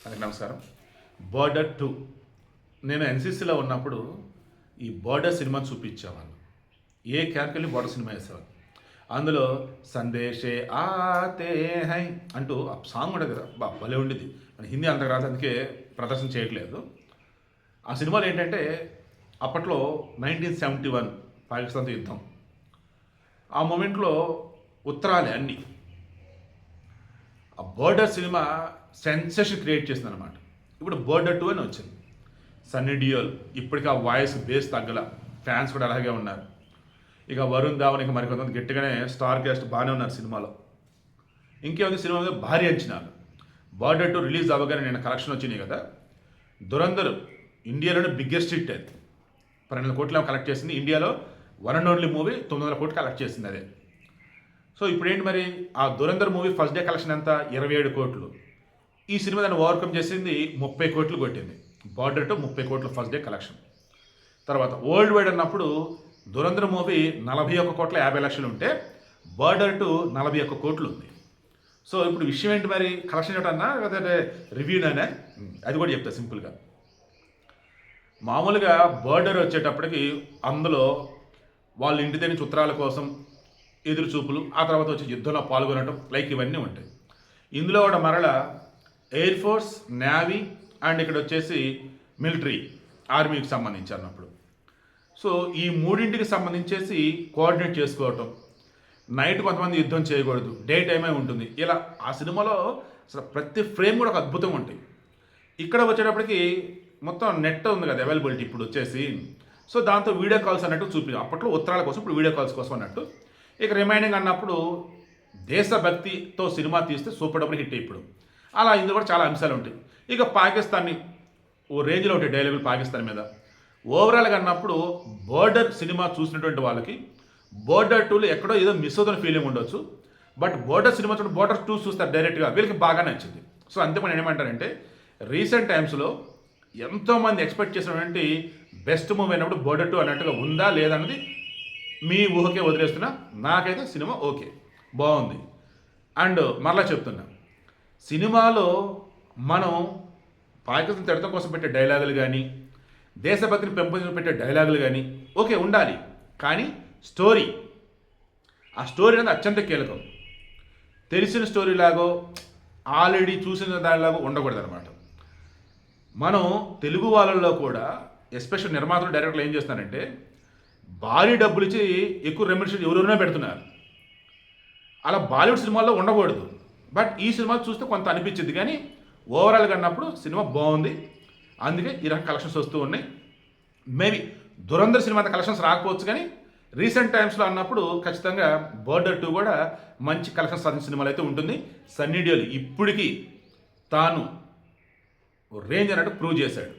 అందరికీ నమస్కారం. బార్డర్ 2 నేను ఎన్సీసీలో ఉన్నప్పుడు ఈ బార్డర్ సినిమా చూపించేవాళ్ళు. ఏ క్యారెక్టర్‌ని బార్డర్ సినిమా వేసేవాళ్ళు. అందులో సందేశే ఆతే హై అంటూ ఆ సాంగ్ ఉండేది కదా! భలే ఉండేది. మన హిందీ అంతగా రాదు, అందుకే ప్రదర్శన చేయట్లేదు. ఆ సినిమాలో ఏంటంటే అప్పట్లో 1971 పాకిస్తాన్‌తో యుద్ధం. ఆ మొమెంట్‌లో ఉత్తరాలే అన్నీ. ఆ బోర్డర్ సినిమా సెన్సేషన్ క్రియేట్ చేసిందనమాట. ఇప్పుడు బోర్డర్ 2 అని వచ్చింది. సన్నీ డియోల్ ఇప్పటికీ ఆ వాయిస్ బేస్ తగ్గల, ఫ్యాన్స్ కూడా అలాగే ఉన్నారు. ఇక వరుణ్ ధావన్ ఇక మరికొంతమంది గట్టిగానే స్టార్ కాస్ట్ బాగానే ఉన్నారు సినిమాలో. ఇంకేముంది, సినిమా మీద భారీ అంచనాలు. బార్డర్ 2 రిలీజ్ అవ్వగానే నేను కలెక్షన్ వచ్చినాయి కదా. దురంధర్ ఇండియాలోనే బిగ్గెస్ట్ హిట్ అది. 12 కోట్లు కలెక్ట్ చేసింది. ఇండియాలో వన్ అండ్ ఓన్లీ మూవీ 900 కోట్లు కలెక్ట్ చేసింది అదే. సో ఇప్పుడు ఏంటి మరి, ఆ Dhurandhar movie first day collection ఎంత, 27 కోట్లు. ఈ సినిమా దాన్ని ఓవర్కమ్ చేసింది 30 కోట్లు కొట్టింది. బార్డర్ 2 30 కోట్లు ఫస్ట్ డే కలెక్షన్. తర్వాత వరల్డ్ వైడ్ అన్నప్పుడు దురంధర్ మూవీ 41 కోట్ల 50 లక్షలు ఉంటే బార్డర్ 2 41 కోట్లు ఉంది. సో ఇప్పుడు విషయం ఏంటి మరి, కలెక్షన్ ఏమిటన్నా లేకపోతే రివ్యూనా? అది కూడా చెప్తా సింపుల్గా. మామూలుగా బార్డర్ వచ్చేటప్పటికి అందులో వాళ్ళ ఇంటి దగ్గర నుంచి ఉత్తరాల కోసం ఎదురు చూపులు, ఆ తర్వాత వచ్చి యుద్ధంలో పాల్గొనడం, లైక్ ఇవన్నీ ఉంటాయి. ఇందులో కూడా మరల ఎయిర్ ఫోర్స్, నేవీ అండ్ ఇక్కడ వచ్చేసి మిలిటరీ, ఆర్మీకి సంబంధించి అన్నప్పుడు. సో ఈ మూడింటికి సంబంధించేసి కోఆర్డినేట్ చేసుకోవటం, నైట్ కొంతమంది యుద్ధం చేయకూడదు, డే టైమే ఉంటుంది. ఇలా ఆ సినిమాలో అసలు ప్రతి ఫ్రేమ్ కూడా ఒక అద్భుతంగా ఉంటాయి. ఇక్కడ వచ్చేటప్పటికి మొత్తం నెట్ ఉంది కదా అవైలబిలిటీ ఇప్పుడు వచ్చేసి. సో దాంతో వీడియో కాల్స్ అన్నట్టు చూపించాం. అప్పట్లో ఉత్తరాల కోసం, ఇప్పుడు వీడియో కాల్స్ కోసం అన్నట్టు. ఇక రిమైనింగ్ అన్నప్పుడు దేశభక్తితో సినిమా తీస్తే సూపర్ డబుల్ హిట్. ఇప్పుడు అలా ఇందులో కూడా చాలా అంశాలు ఉంటాయి. ఇక పాకిస్తాన్ని ఓ రేంజ్లో ఉంటాయి డైలాగులు పాకిస్తాన్ మీద. ఓవరాల్గా అన్నప్పుడు బోర్డర్ సినిమా చూసినటువంటి వాళ్ళకి బోర్డర్ 2లో ఎక్కడో ఏదో మిస్ అవుతున్న ఫీలింగ్ ఉండొచ్చు. బట్ బోర్డర్ సినిమా చూడండి, బోర్డర్ 2 చూస్తారు డైరెక్ట్గా, వీళ్ళకి బాగా నచ్చింది. సో అంతేమని ఏమంటారంటే రీసెంట్ టైమ్స్లో ఎంతోమంది ఎక్స్పెక్ట్ చేసినటువంటి బెస్ట్ మూవీ అయినప్పుడు బోర్డర్ 2 అన్నట్టుగా ఉందా లేదా అన్నది మీ ఊహకే వదిలేస్తున్నా. నాకైతే సినిమా ఓకే, బాగుంది. అండ్ మరలా చెప్తున్నా, సినిమాలో మనం పాకిస్తాన్ తిడతం కోసం పెట్టే డైలాగులు కానీ, దేశభక్తిని పెంపొందించి పెట్టే డైలాగులు కానీ ఓకే ఉండాలి. కానీ స్టోరీ, ఆ స్టోరీ అనేది అత్యంత కీలకం. తెలిసిన స్టోరీ లాగో ఆల్రెడీ చూసిన దానిలాగో ఉండకూడదు అనమాట. మనం తెలుగు వాళ్ళల్లో కూడా ఎస్పెషల్ నిర్మాతలు, డైరెక్టర్లు ఏం చేస్తున్నారంటే భారీ డబ్బులు ఇచ్చి ఎక్కువ రెమ్యునరేషన్ ఎవరెవరైనా పెడుతున్నారు. అలా బాలీవుడ్ సినిమాల్లో ఉండకూడదు. బట్ ఈ సినిమాలు చూస్తే కొంత అనిపించింది, కానీ ఓవరాల్గా అన్నప్పుడు సినిమా బాగుంది. అందుకే ఈ రకం కలెక్షన్స్ వస్తూ ఉన్నాయి. మేబీ దురంధర్ సినిమా అంత కలెక్షన్స్ రాకపోవచ్చు, కానీ రీసెంట్ టైమ్స్లో అన్నప్పుడు ఖచ్చితంగా బోర్డర్ 2 కూడా మంచి కలెక్షన్స్ సాధించిన సినిమాలు అయితే ఉంటుంది. సన్నీ డియోల్ ఇప్పటికీ తాను రేంజ్ అన్నట్టు ప్రూవ్ చేశాడు.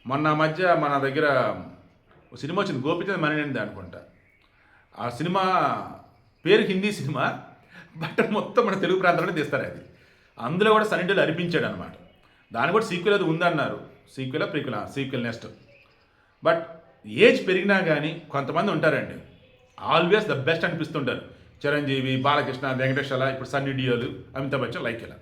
మొన్న మధ్య మన దగ్గర ఒక సినిమా వచ్చింది, గోపిచంద్ మణినేనిది అనుకుంటా. ఆ సినిమా పేరు హిందీ సినిమా, బట్ మొత్తం మన తెలుగు ప్రాంతంలో తీస్తారు అది. అందులో కూడా సన్నీ డియోల్ అనిపించాడు అనమాట. దాని కూడా సీక్వెల్ అది ఉందన్నారు. Sequel next. బట్ ఏజ్ పెరిగినా కానీ కొంతమంది ఉంటారండి, ఆల్వేస్ ద బెస్ట్ అనిపిస్తుంటారు. చిరంజీవి, బాలకృష్ణ, వెంకటేష్, అలా ఇప్పుడు సన్నీ డియోల్, అమితాబ్ బచ్చన్, లైక్ ఇలా.